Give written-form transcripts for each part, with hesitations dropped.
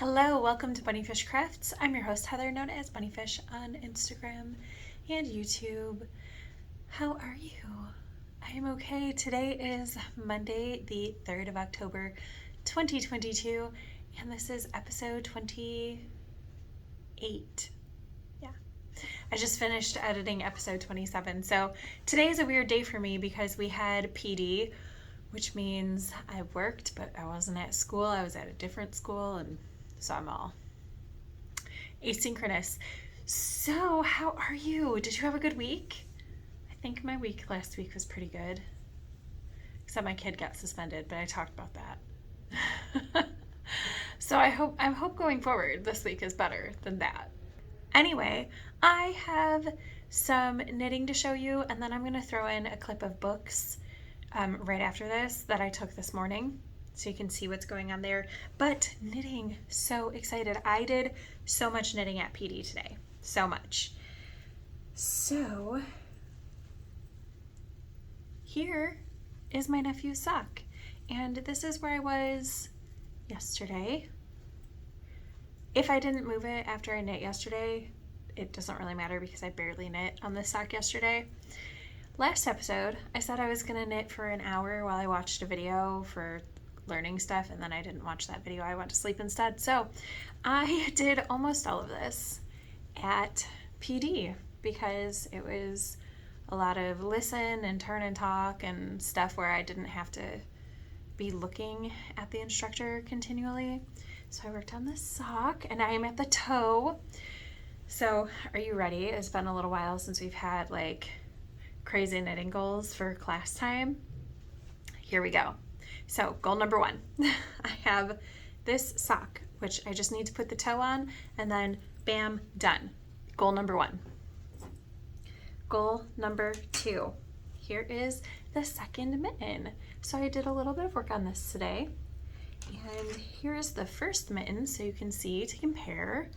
Hello, welcome to BunniPhish Crafts. I'm your host Heather, known as BunniPhish on Instagram and YouTube. How are you? I am okay. Today is Monday, the 3rd of October, 2022, and this is episode 28. Yeah. I just finished editing episode 27. So today is a weird day for me because we had PD, which means I worked, but I wasn't at school. I was at a different school, and so I'm all asynchronous. So, how are you? Did you have a good week? I think my week last week was pretty good. Except my kid got suspended, but I talked about that. So I hope going forward this week is better than that. Anyway, I have some knitting to show you, and then I'm going to throw in a clip of books right after this that I took this morning, so you can see what's going on there. But knitting, so excited. I did so much knitting at PD today. So much. So here is my nephew's sock. And this is where I was yesterday. If I didn't move it after I knit yesterday, it doesn't really matter because I barely knit on this sock yesterday. Last episode, I said I was going to knit for an hour while I watched a video for learning stuff, and then I didn't watch that video. I went to sleep instead. So I did almost all of this at PD because it was a lot of listen and turn and talk and stuff where I didn't have to be looking at the instructor continually. So I worked on this sock, and I am at the toe. So are you ready? It's been a little while since we've had like crazy knitting goals for class time. Here we go. So goal number 1, I have this sock, which I just need to put the toe on, and then bam, done. Goal number 1. Goal number 2, here is the second mitten. So I did a little bit of work on this today, and here's the first mitten so you can see to compare.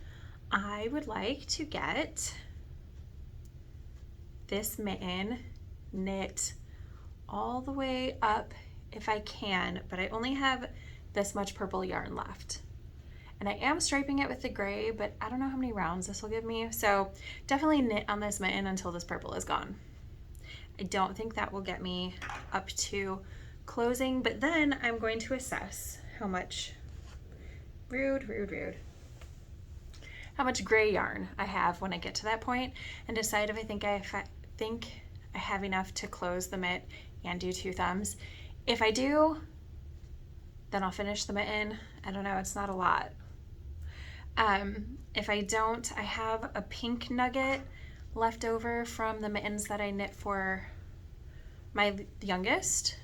I would like to get this mitten knit all the way up if I can, but I only have this much purple yarn left. And I am striping it with the gray, but I don't know how many rounds this will give me. So definitely knit on this mitten until this purple is gone. I don't think that will get me up to closing, but then I'm going to assess how much, how much gray yarn I have when I get to that point, and decide if I think I have enough to close the mitt and do 2 thumbs. If I do, then I'll finish the mitten. I don't know, it's not a lot. If I don't, I have a pink nugget left over from the mittens that I knit for my youngest.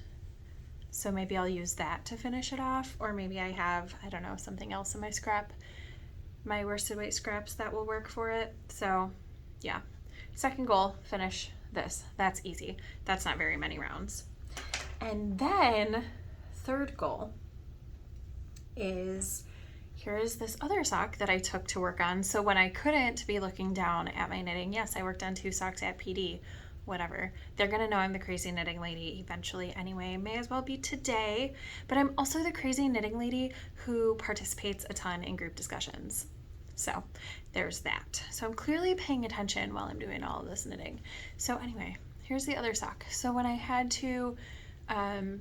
So maybe I'll use that to finish it off, or maybe I have, I don't know, something else in my worsted weight scraps that will work for it. So yeah, second goal, finish this. That's easy. That's not very many rounds. And then third goal is, here is this other sock that I took to work on. So when I couldn't be looking down at my knitting, yes, I worked on 2 socks at PD, whatever. They're gonna know I'm the crazy knitting lady eventually anyway. May as well be today. But I'm also the crazy knitting lady who participates a ton in group discussions. So there's that. So I'm clearly paying attention while I'm doing all of this knitting. So anyway, here's the other sock. So when I had to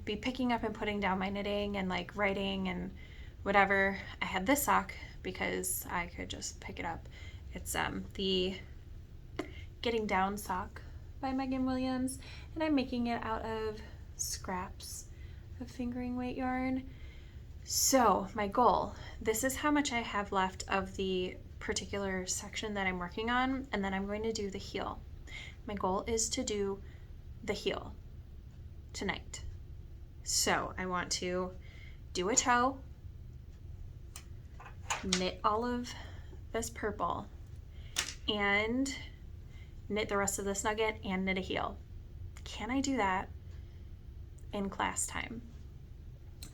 be picking up and putting down my knitting and like writing and whatever, I had this sock because I could just pick it up. It's the Getting Down sock by Megan Williams, and I'm making it out of scraps of fingering weight yarn. So my goal, this is how much I have left of the particular section that I'm working on, and then I'm going to do the heel. My goal is to do the heel tonight. So I want to do a toe, knit all of this purple, and knit the rest of this nugget and knit a heel. Can I do that in class time?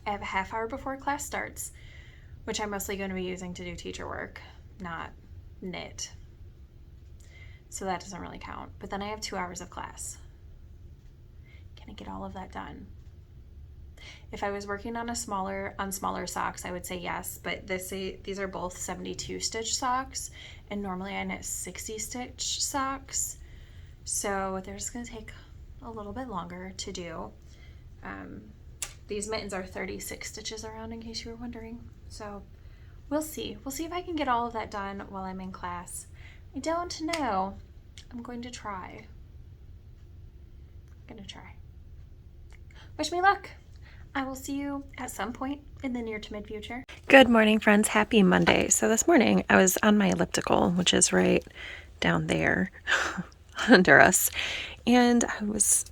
I have a half hour before class starts, which I'm mostly going to be using to do teacher work, not knit. So that doesn't really count. But then I have 2 hours of class. Can I get all of that done? If I was working on smaller socks, I would say yes, but these are both 72 stitch socks, and normally I knit 60 stitch socks. So they're just going to take a little bit longer to do. These mittens are 36 stitches around, in case you were wondering. So we'll see. We'll see if I can get all of that done while I'm in class. I don't know. I'm going to try. Wish me luck. I will see you at some point in the near to mid future. Good morning, friends. Happy Monday. So this morning I was on my elliptical, which is right down there under us, and I was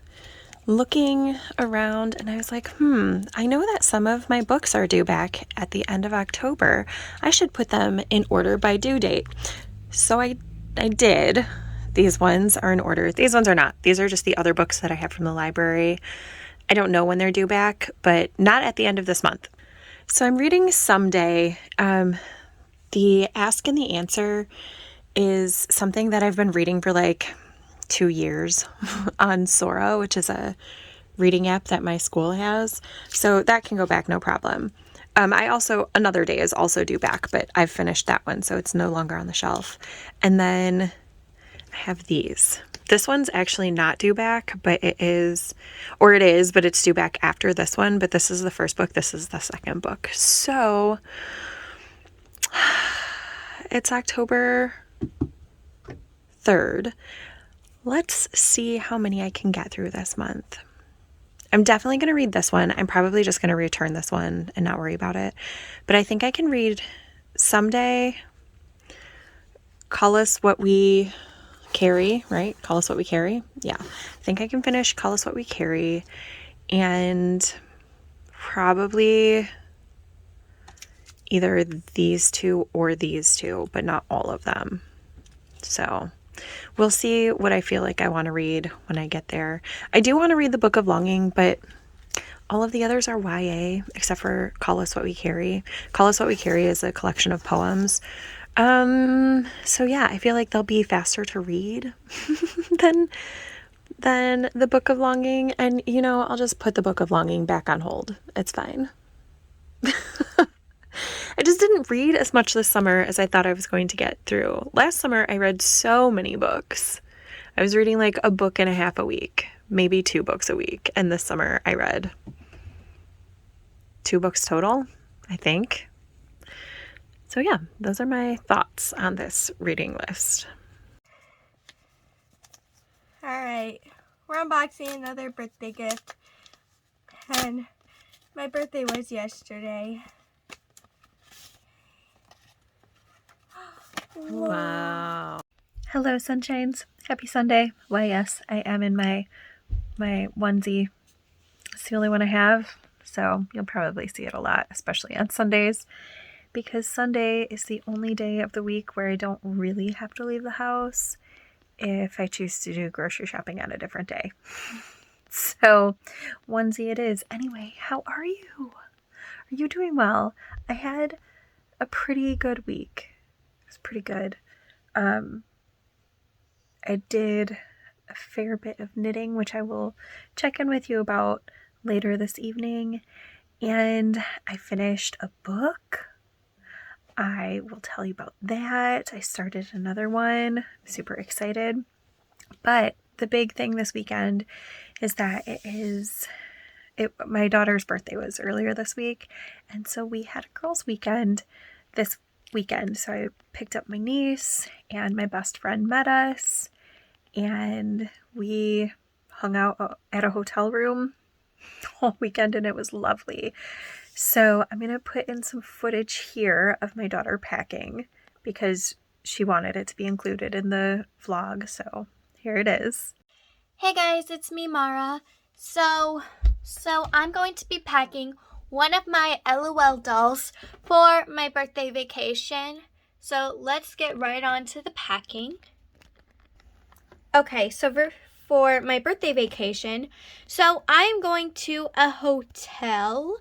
looking around and I was like, I know that some of my books are due back at the end of October. I should put them in order by due date. So I did. These ones are in order. These ones are not. These are just the other books that I have from the library. I don't know when they're due back, but not at the end of this month. So I'm reading Someday. The Ask and the Answer is something that I've been reading for like 2 years on Sora, which is a reading app that my school has. So that can go back no problem. Another Day is also due back, but I've finished that one, so it's no longer on the shelf. And then I have these. This one's actually not due back, but it is, but it's due back after this one. But this is the first book. This is the second book. So it's October 3rd. Let's see how many I can get through this month. I'm definitely going to read this one. I'm probably just going to return this one and not worry about it. But I think I can read Someday, Call Us What We Carry, right? Call Us What We Carry. Yeah. I think I can finish Call Us What We Carry, and probably either these two or these two, but not all of them. So we'll see what I feel like I want to read when I get there. I do want to read the Book of Longing, but all of the others are YA, except for Call Us What We Carry. Call Us What We Carry is a collection of poems. So yeah, I feel like they'll be faster to read than the Book of Longing. And, I'll just put the Book of Longing back on hold. It's fine. I just didn't read as much this summer as I thought I was going to get through. Last summer, I read so many books. I was reading like a book and a half a week, maybe 2 books a week. And this summer, I read 2 books total, I think. So yeah, those are my thoughts on this reading list. Alright, we're unboxing another birthday gift. And my birthday was yesterday. Wow. Hello, sunshines. Happy Sunday. Why, yes, I am in my onesie. It's the only one I have, so you'll probably see it a lot, especially on Sundays, because Sunday is the only day of the week where I don't really have to leave the house if I choose to do grocery shopping on a different day. So, onesie it is. Anyway, how are you? Are you doing well? I had a pretty good week. It was pretty good. I did a fair bit of knitting, which I will check in with you about later this evening. And I finished a book. I will tell you about that. I started another one. I'm super excited. But the big thing this weekend is that my daughter's birthday was earlier this week, and so we had a girls' weekend this weekend. So I picked up my niece, and my best friend met us, and we hung out at a hotel room all weekend, and it was lovely. So I'm going to put in some footage here of my daughter packing because she wanted it to be included in the vlog. So here it is. Hey guys, it's me, Mara. So I'm going to be packing one of my LOL dolls for my birthday vacation. So let's get right on to the packing. Okay, so for my birthday vacation, so I'm going to a hotel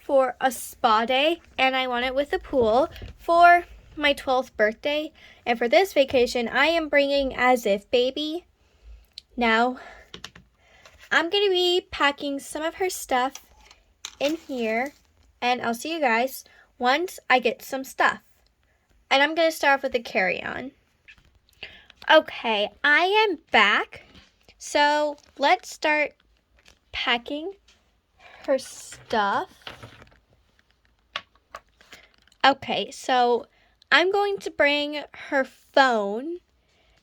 for a spa day, and I want it with a pool for my 12th birthday. And for this vacation, I am bringing As If Baby. Now, I'm going to be packing some of her stuff in here, and I'll see you guys once I get some stuff. And I'm going to start off with the carry-on. Okay, I am back. So let's start packing her stuff. Okay, so I'm going to bring her phone.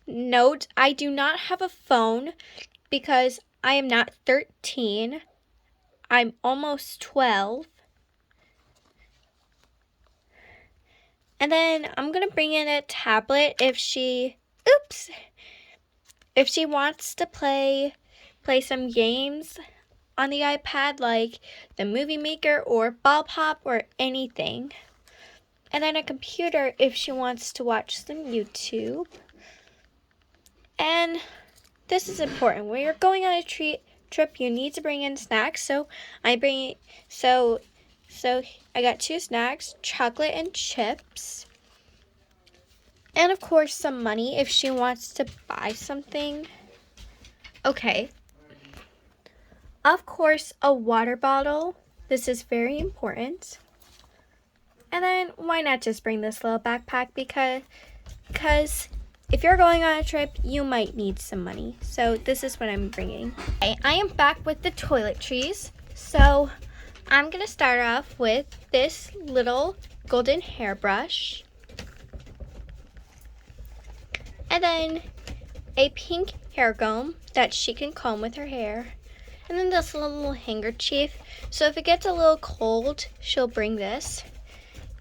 Note, I do not have a phone because I am not 13. I'm almost 12. And then I'm going to bring in a tablet if she wants to play some games on the iPad, like the Movie Maker or Ball Pop or anything. And then a computer if she wants to watch some YouTube. And this is important. When you're going on a trip, you need to bring in snacks. So I got 2 snacks, chocolate and chips. And of course some money if she wants to buy something. Okay. Of course, a water bottle. This is very important. And then why not just bring this little backpack, because if you're going on a trip, you might need some money. So this is what I'm bringing. Okay, I am back with the toiletries. So I'm going to start off with this little golden hairbrush. And then a pink hair comb that she can comb with her hair. And then this little handkerchief. So if it gets a little cold, she'll bring this.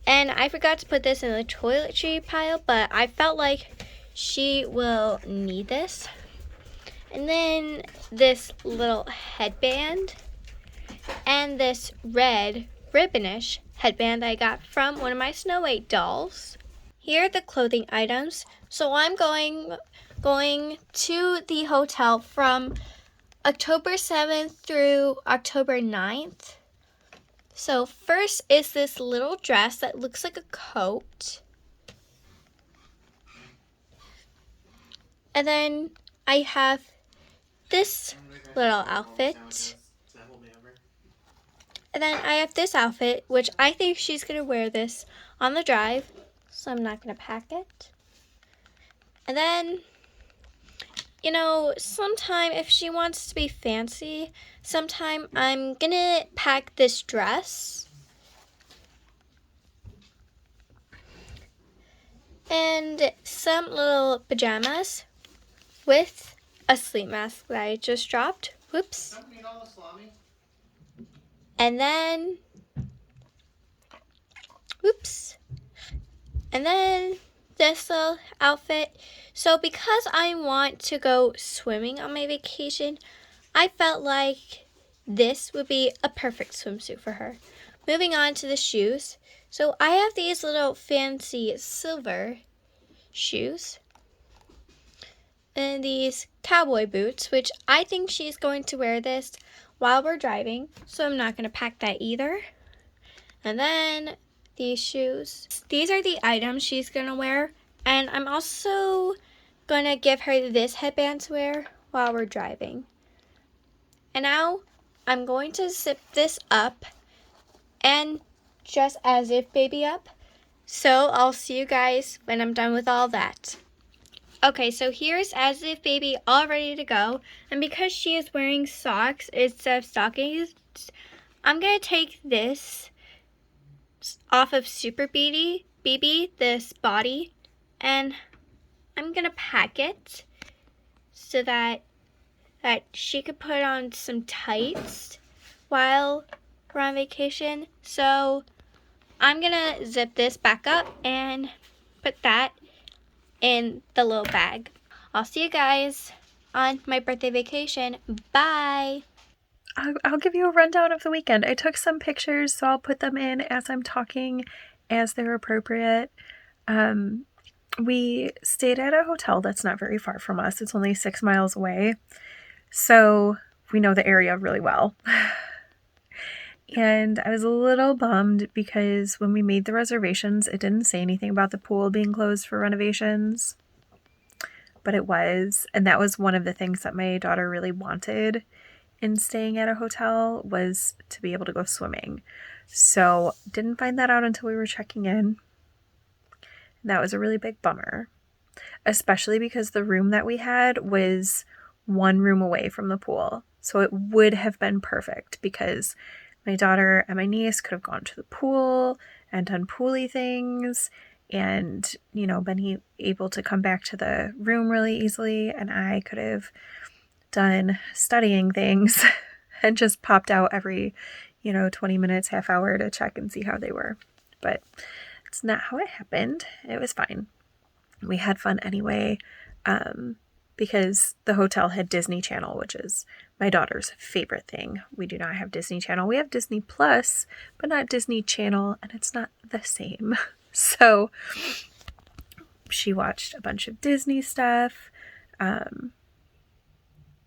And I forgot to put this in the toiletry pile, but I felt like she will need this. And then this little headband. And this red ribbonish headband I got from one of my Snow White dolls. Here are the clothing items. So I'm going to the hotel from October 7th through October 9th. So first is this little dress that looks like a coat. And then I have this little outfit. And then I have this outfit, which I think she's going to wear this on the drive. So I'm not going to pack it. And then, you know, sometime if she wants to be fancy, sometime I'm going to pack this dress. And some little pajamas with a sleep mask that I just dropped. Whoops. And then, whoops. And then this little outfit. So because I want to go swimming on my vacation, I felt like this would be a perfect swimsuit for her. Moving on to the shoes. So I have these little fancy silver shoes. And these cowboy boots, which I think she's going to wear this while we're driving. So I'm not going to pack that either. And then these shoes. These are the items she's going to wear. And I'm also going to give her this headband to wear while we're driving. And now I'm going to zip this up and just as if baby up. So I'll see you guys when I'm done with all that. Okay, so here's as if baby all ready to go. And because she is wearing socks instead of stockings, I'm going to take this off of Super BB, this body, and I'm going to pack it so that she could put on some tights while we're on vacation. So I'm going to zip this back up and put that in the little bag. I'll see you guys on my birthday vacation. Bye! I'll give you a rundown of the weekend. I took some pictures, so I'll put them in as I'm talking, as they're appropriate. We stayed at a hotel that's not very far from us. It's only 6 miles away. So we know the area really well. And I was a little bummed because when we made the reservations, it didn't say anything about the pool being closed for renovations. But it was. And that was one of the things that my daughter really wanted. in staying at a hotel was to be able to go swimming. So didn't find that out until we were checking in. That was a really big bummer, especially because the room that we had was one room away from the pool. So it would have been perfect because my daughter and my niece could have gone to the pool and done pooly things and, been able to come back to the room really easily. And I could have done studying things and just popped out every, 20 minutes, half hour to check and see how they were. But it's not how it happened. It was fine. We had fun anyway, because the hotel had Disney Channel, which is my daughter's favorite thing. We do not have Disney Channel. We have Disney Plus, but not Disney Channel, and it's not the same. So she watched a bunch of Disney stuff. And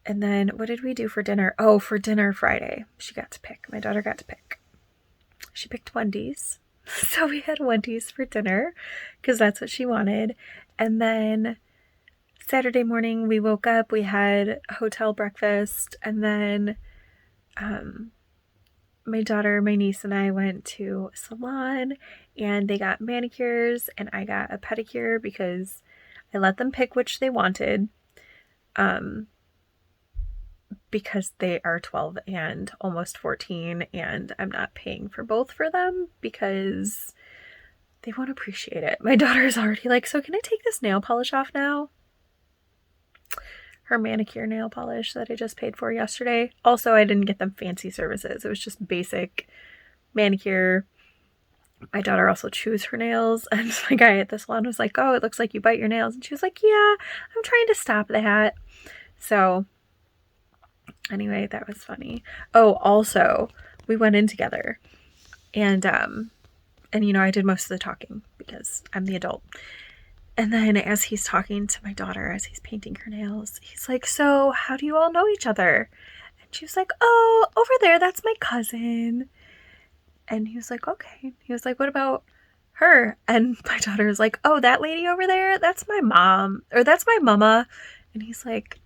then what did we do for dinner? Oh, for dinner Friday, she got to pick. My daughter got to pick. She picked Wendy's. So we had Wendy's for dinner because that's what she wanted. And then Saturday morning we woke up, we had hotel breakfast, and then my daughter, my niece, and I went to a salon and they got manicures and I got a pedicure because I let them pick which they wanted. Because they are 12 and almost 14, and I'm not paying for both for them because they won't appreciate it. My daughter is already like, so can I take this nail polish off now? Her manicure nail polish that I just paid for yesterday. Also, I didn't get them fancy services. It was just basic manicure. My daughter also chews her nails, and my guy at the salon was like, oh, it looks like you bite your nails. And she was like, yeah, I'm trying to stop that. So anyway, that was funny. Oh, also, we went in together, and I did most of the talking because I'm the adult. And then as he's talking to my daughter, as he's painting her nails, he's like, so how do you all know each other? And she was like, oh, over there, that's my cousin. And he was like, okay. He was like, what about her? And my daughter was like, oh, that lady over there, that's my mom, or that's my mama. And he's like,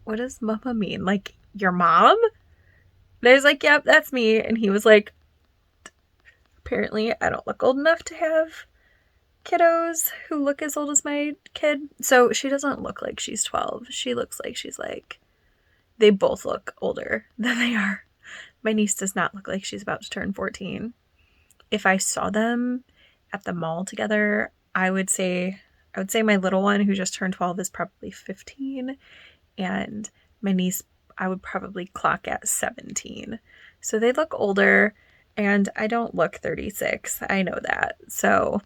what does mama mean? Like, your mom? And I was like, yep, that's me. And he was like, apparently I don't look old enough to have kiddos who look as old as my kid. So she doesn't look like she's 12. She looks like she's like, they both look older than they are. My niece does not look like she's about to turn 14. If I saw them at the mall together, I would say my little one who just turned 12 is probably 15. And my niece, I would probably clock at 17. So they look older, and I don't look 36. I know that. So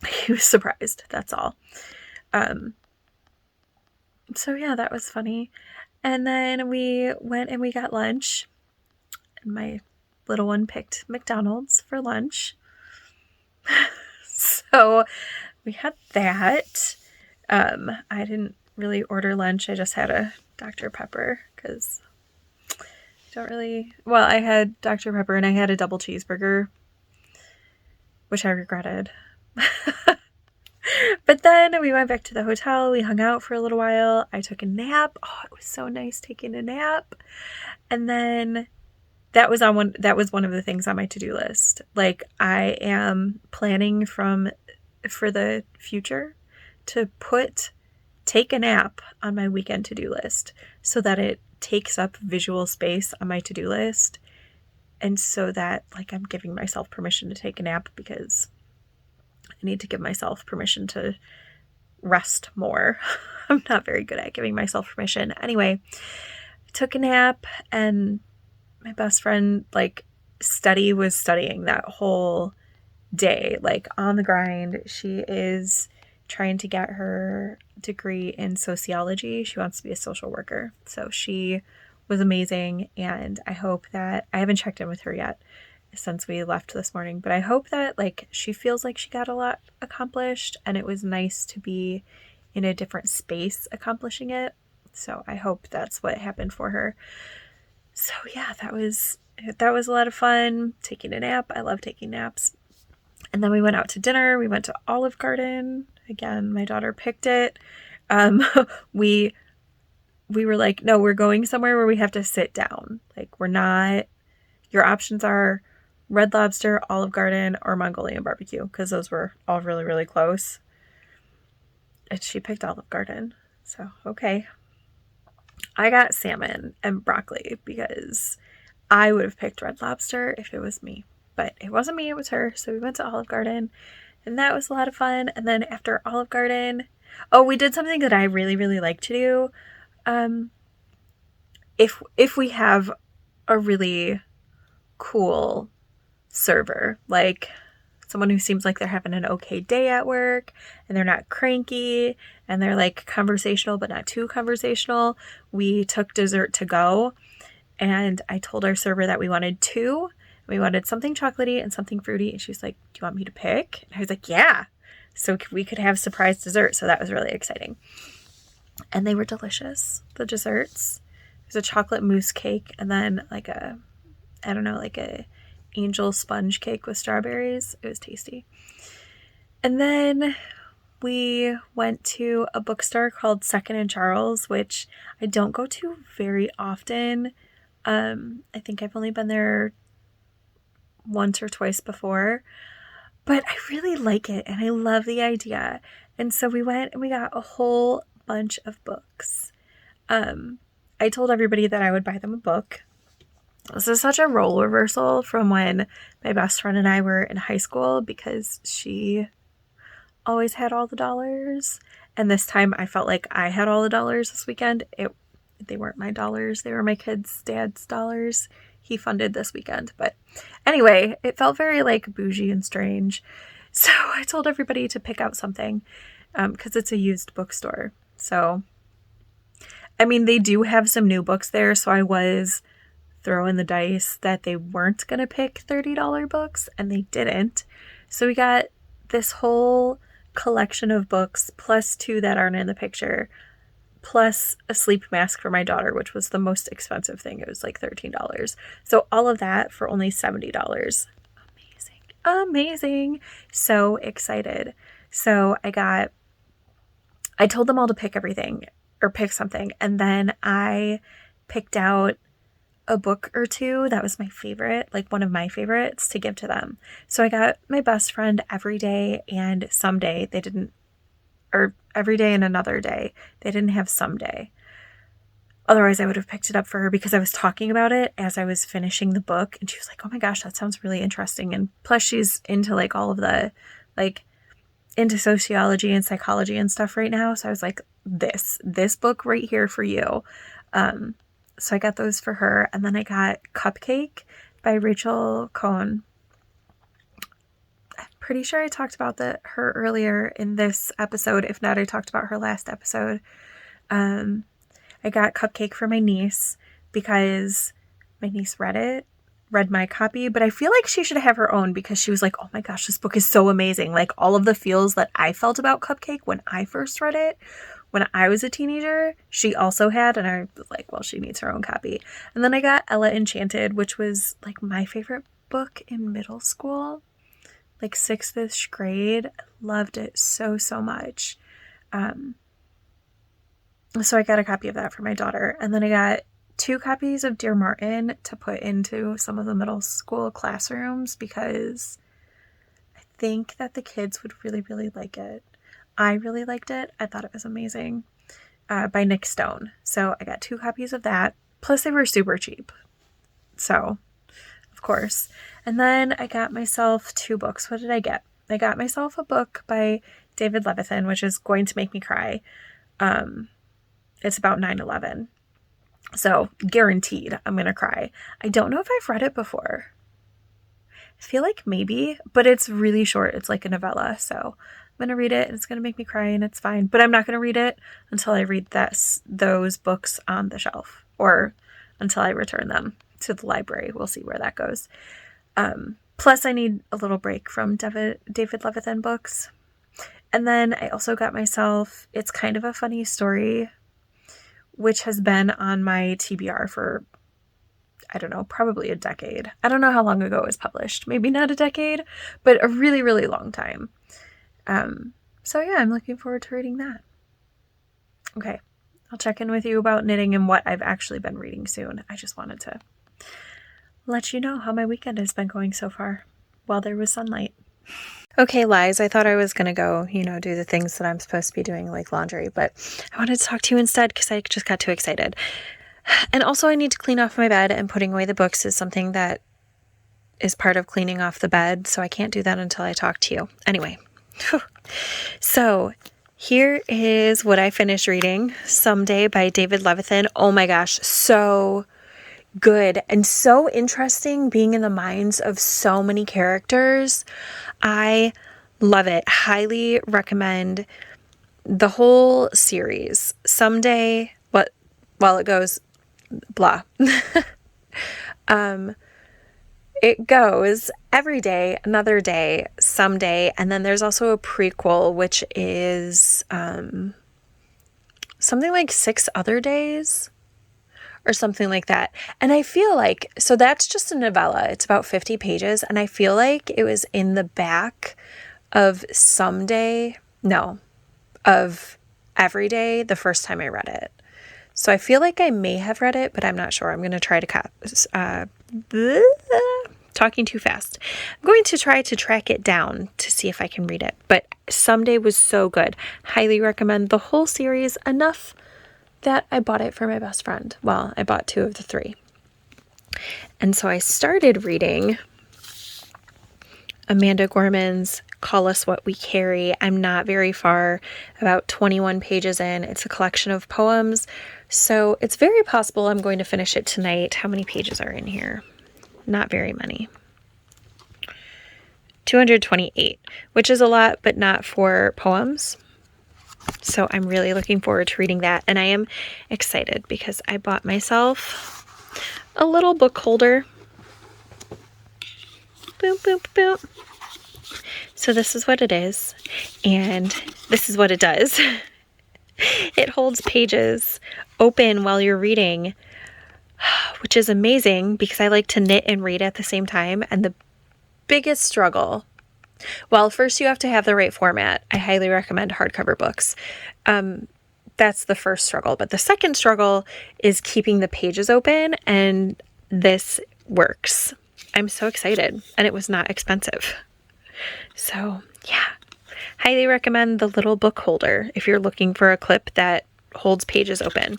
he was surprised. That's all. So yeah, that was funny. And then we went and we got lunch. And my little one picked McDonald's for lunch. So we had that. I didn't really order lunch. I just had a Dr. Pepper because I had Dr. Pepper and I had a double cheeseburger, which I regretted. But then we went back to the hotel. We hung out for a little while. I took a nap. Oh, it was so nice taking a nap. And then that was one of the things on my to-do list. Like, I am planning for the future to take a nap on my weekend to-do list so that it takes up visual space on my to-do list, and so that, like, I'm giving myself permission to take a nap because I need to give myself permission to rest more. I'm not very good at giving myself permission. Anyway, I took a nap, and my best friend, like, was studying that whole day, like, on the grind. She is trying to get her degree in sociology. She wants to be a social worker. So she was amazing, and I hope that, I haven't checked in with her yet since we left this morning, but I hope that, like, she feels like she got a lot accomplished, and it was nice to be in a different space accomplishing it. So I hope that's what happened for her. So yeah, that was a lot of fun, taking a nap. I love taking naps. And then we went out to dinner. We went to Olive Garden. Again, my daughter picked it. We we were like, no, we're going somewhere where we have to sit down. Like, we're not, your options are Red Lobster, Olive Garden, or Mongolian barbecue, because those were all really, really close. And she picked Olive Garden. So, okay. I got salmon and broccoli because I would have picked Red Lobster if it was me. But it wasn't me, it was her. So we went to Olive Garden, and that was a lot of fun. And then after Olive Garden, oh, we did something that I really, really like to do. If we have a really cool server, like someone who seems like they're having an okay day at work and they're not cranky and they're like conversational but not too conversational, we took dessert to go, and I told our server that we wanted two. We wanted something chocolatey and something fruity, and she's like, do you want me to pick? And I was like, yeah. So we could have surprise dessert, so that was really exciting. And they were delicious, the desserts. There's a chocolate mousse cake and then like a angel sponge cake with strawberries. It was tasty. And then we went to a bookstore called Second and Charles, which I don't go to very often. I think I've only been there once or twice before, but I really like it and I love the idea. And so we went and we got a whole bunch of books. I told everybody that I would buy them a book. This is such a role reversal from when my best friend and I were in high school, because she always had all the dollars. And this time I felt like I had all the dollars this weekend. They weren't my dollars. They were my kid's dad's dollars. He funded this weekend. But anyway, it felt very like bougie and strange. So I told everybody to pick out something, because it's a used bookstore. So, I mean, they do have some new books there. So I was throwing the dice that they weren't going to pick $30 books, and they didn't. So we got this whole collection of books, plus two that aren't in the picture, plus a sleep mask for my daughter, which was the most expensive thing. It was like $13. So all of that for only $70. Amazing. So excited. So I told them all to pick everything or pick something. And then I picked out a book or two that was my favorite, like one of my favorites, to give to them. So I got my best friend Every Day and Someday. They didn't, or Every Day and Another Day. They didn't have Someday. Otherwise, I would have picked it up for her, because I was talking about it as I was finishing the book, and she was like, oh my gosh, that sounds really interesting. And plus she's into like all of the, like, into sociology and psychology and stuff right now. So I was like, this book right here for you. So I got those for her. And then I got Cupcake by Rachel Cohn. I'm pretty sure I talked about her earlier in this episode. If not, I talked about her last episode. I got Cupcake for my niece because my niece read my copy, but I feel like she should have her own, because she was like, oh my gosh, this book is so amazing. Like, all of the feels that I felt about Cupcake when I first read it, when I was a teenager, she also had, and I was like, well, she needs her own copy. And then I got Ella Enchanted, which was like my favorite book in middle school, like 6th grade. I loved it so much. So I got a copy of that for my daughter. And then I got 2 copies of Dear Martin to put into some of the middle school classrooms, because I think that the kids would really, really like it. I really liked it. I thought it was amazing. By Nick Stone. So I got 2 copies of that. Plus they were super cheap. So, of course. And then I got myself 2 books. What did I get? I got myself a book by David Levithan, which is going to make me cry. It's about 9/11. So guaranteed I'm going to cry. I don't know if I've read it before. I feel like maybe, but it's really short. It's like a novella. So I'm going to read it and it's going to make me cry, and it's fine. But I'm not going to read it until I read those books on the shelf, or until I return them to the library. We'll see where that goes. Plus I need a little break from David Levithan books. And then I also got myself It's Kind of a Funny Story, which has been on my TBR for, I don't know, probably a decade. I don't know how long ago it was published. Maybe not a decade, but a really, really long time. So yeah, I'm looking forward to reading that. Okay, I'll check in with you about knitting and what I've actually been reading soon. I just wanted to let you know how my weekend has been going so far while there was sunlight. Okay, Liz, I thought I was going to go, do the things that I'm supposed to be doing, like laundry, but I wanted to talk to you instead because I just got too excited. And also, I need to clean off my bed, and putting away the books is something that is part of cleaning off the bed, so I can't do that until I talk to you. Anyway, so here is what I finished reading, Someday by David Levithan. Oh my gosh, so good and so interesting, being in the minds of so many characters. I love it. Highly recommend the whole series. Someday, it goes blah. It goes every day, another day, someday, and then there's also a prequel, which is something like 6 other days or something like that. And I feel like, so that's just a novella. It's about 50 pages, and I feel like it was in the back of of Every Day the first time I read it. So I feel like I may have read it, but I'm not sure. I'm going to try to talking too fast. I'm going to try to track it down to see if I can read it. But Someday was so good. Highly recommend the whole series, enough that I bought it for my best friend. Well, I bought 2 of the 3. And so I started reading Amanda Gorman's Call Us What We Carry. I'm not very far, about 21 pages in. It's a collection of poems, so it's very possible I'm going to finish it tonight. How many pages are in here? Not very many. 228, which is a lot, but not for poems. So I'm really looking forward to reading that, and I am excited because I bought myself a little book holder. Boom, boom, boom. So this is what it is, and this is what it does. It holds pages open while you're reading, which is amazing because I like to knit and read at the same time. And the biggest struggle, well, first you have to have the right format. I highly recommend hardcover books. That's the first struggle. But the second struggle is keeping the pages open, and this works. I'm so excited, and it was not expensive. So yeah, highly recommend the little book holder if you're looking for a clip that holds pages open.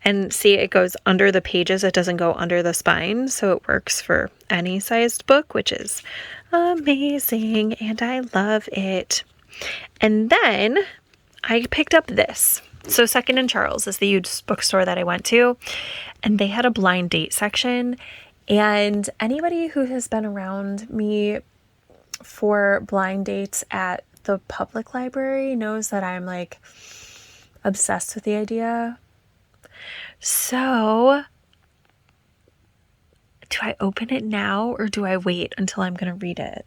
And see, it goes under the pages. It doesn't go under the spine. So it works for any sized book, which is amazing. And I love it. And then I picked up this. So Second and Charles is the used bookstore that I went to, and they had a blind date section. And anybody who has been around me for blind dates at the public library knows that I'm like obsessed with the idea. So do I open it now or do I wait until I'm going to read it?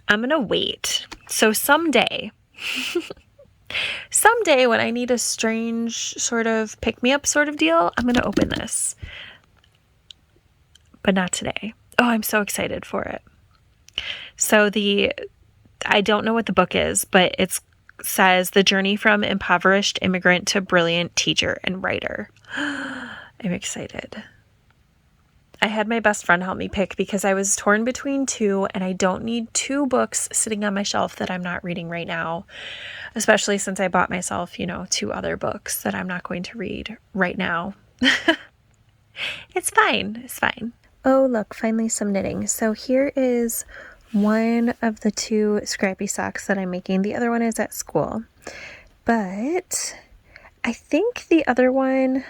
I'm going to wait. So someday when I need a strange sort of pick-me-up sort of deal, I'm going to open this. But not today. Oh, I'm so excited for it. So I don't know what the book is, but it says The Journey from Impoverished Immigrant to Brilliant Teacher and Writer. I'm excited. I had my best friend help me pick because I was torn between 2, and I don't need 2 books sitting on my shelf that I'm not reading right now, especially since I bought myself, 2 other books that I'm not going to read right now. It's fine. It's fine. Oh, look, finally some knitting. So here is one of the 2 scrappy socks that I'm making. The other one is at school. But I think the other one,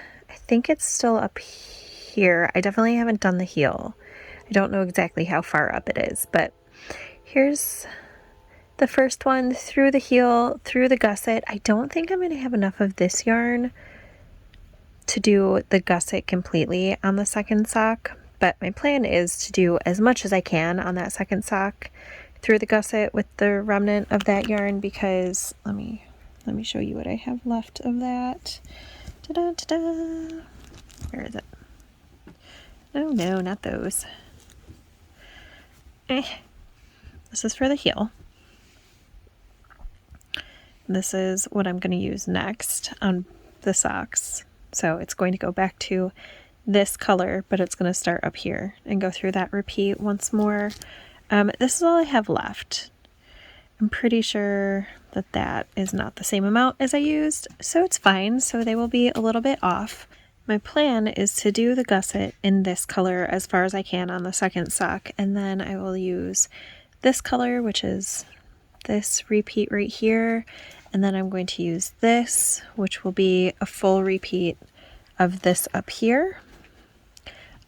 it's still up here. I definitely haven't done the heel. I don't know exactly how far up it is, but here's the first one through the heel, through the gusset. I don't think I'm going to have enough of this yarn to do the gusset completely on the second sock. But my plan is to do as much as I can on that second sock through the gusset with the remnant of that yarn, because let me show you what I have left of that. Ta-da, ta-da. Where is it? Oh no, not those. This is for the heel. This is what I'm going to use next on the socks. So it's going to go back to this color, but it's going to start up here and go through that repeat once more. This is all I have left. I'm pretty sure that that is not the same amount as I used, so it's fine. So they will be a little bit off. My plan is to do the gusset in this color as far as I can on the second sock, and then I will use this color, which is this repeat right here, and then I'm going to use this, which will be a full repeat of this up here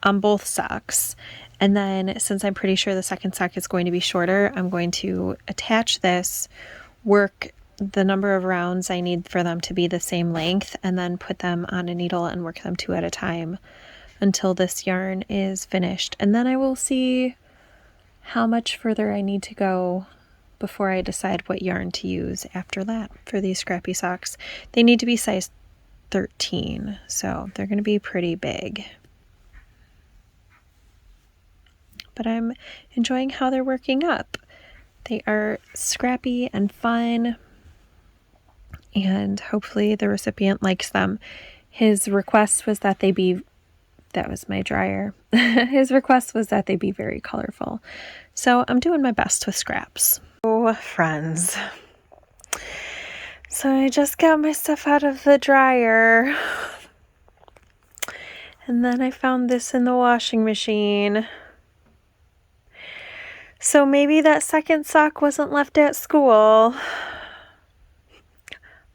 on both socks. And then since I'm pretty sure the second sock is going to be shorter, I'm going to attach this, work the number of rounds I need for them to be the same length, and then put them on a needle and work them 2 at a time until this yarn is finished. And then I will see how much further I need to go before I decide what yarn to use after that for these scrappy socks. They need to be size 13, so they're going to be pretty big. But I'm enjoying how they're working up. They are scrappy and fun, and hopefully the recipient likes them. His request was that they be, that was my dryer. His request was that they be very colorful. So I'm doing my best with scraps. Oh, friends. So I just got my stuff out of the dryer. And then I found this in the washing machine. So maybe that second sock wasn't left at school.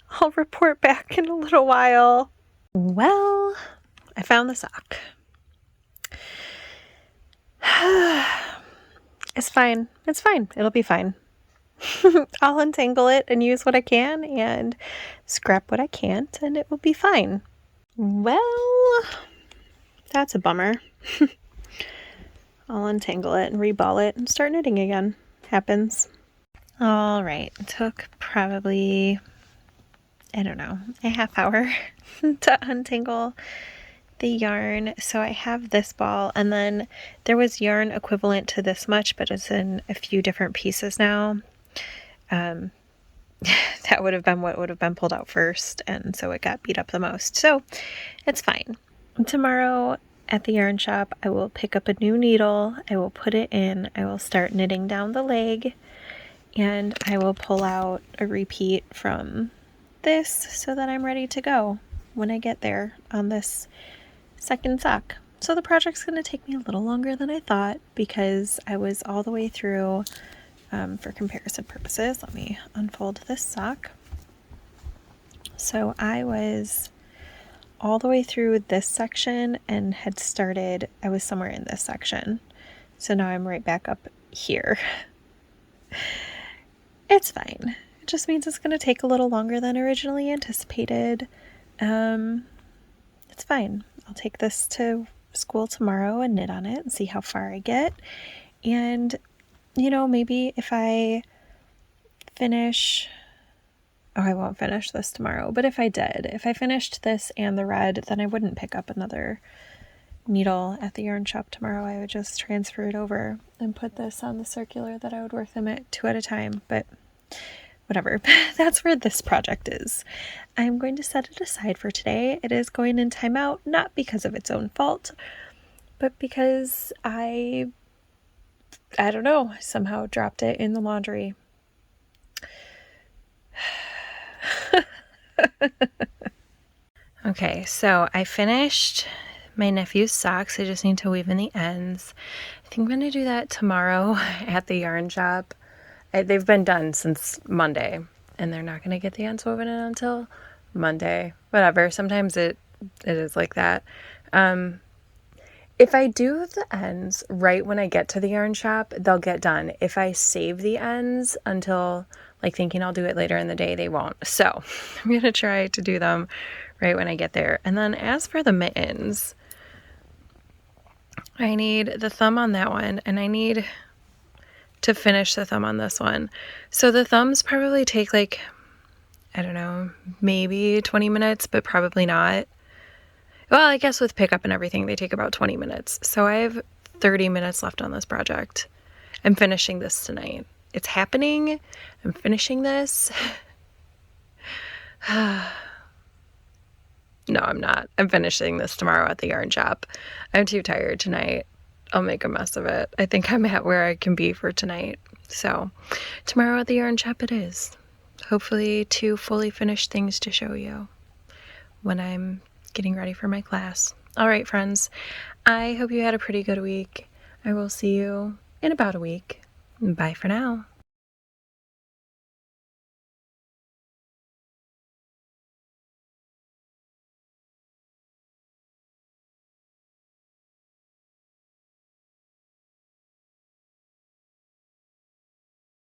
I'll report back in a little while. Well, I found the sock. It's fine. It's fine. It'll be fine. I'll untangle it and use what I can and scrap what I can't, and it will be fine. Well, that's a bummer. I'll untangle it and reball it and start knitting again. Happens. All right. It took probably, I don't know, a half hour to untangle the yarn. So I have this ball, and then there was yarn equivalent to this much, but it's in a few different pieces now. That would have been what would have been pulled out first, and so it got beat up the most. So it's fine. Tomorrow at the yarn shop, I will pick up a new needle, I will put it in, I will start knitting down the leg, and I will pull out a repeat from this so that I'm ready to go when I get there on this second sock. So the project's going to take me a little longer than I thought because I was all the way through, for comparison purposes, let me unfold this sock. So I was all the way through this section and had started, I was somewhere in this section. So now I'm right back up here. It's fine. It just means it's going to take a little longer than originally anticipated. It's fine. I'll take this to school tomorrow and knit on it and see how far I get. And, you know, maybe if I finish, oh, I won't finish this tomorrow, but if I did, if I finished this and the red, then I wouldn't pick up another needle at the yarn shop tomorrow. I would just transfer it over and put this on the circular that I would work them at 2 at a time, but whatever. That's where this project is. I'm going to set it aside for today. It is going in timeout, not because of its own fault, but because I don't know, somehow dropped it in the laundry. Okay, so I finished my nephew's socks. I just need to weave in the ends. I think I'm going to do that tomorrow at the yarn shop. They've been done since Monday, and they're not going to get the ends woven in until Monday. Whatever. Sometimes it is like that. If I do the ends right when I get to the yarn shop, they'll get done. If I save the ends until, like, thinking I'll do it later in the day, they won't. So I'm going to try to do them right when I get there. And then as for the mittens, I need the thumb on that one, and I need to finish the thumb on this one. So the thumbs probably take, like, I don't know, maybe 20 minutes, but probably not. Well, I guess with pickup and everything, they take about 20 minutes. So I have 30 minutes left on this project. I'm finishing this tonight. It's happening. I'm finishing this. No, I'm not. I'm finishing this tomorrow at the yarn shop. I'm too tired tonight. I'll make a mess of it. I think I'm at where I can be for tonight. So tomorrow at the yarn shop it is. Hopefully 2 fully finished things to show you when I'm getting ready for my class. All right, friends. I hope you had a pretty good week. I will see you in about a week. Bye for now.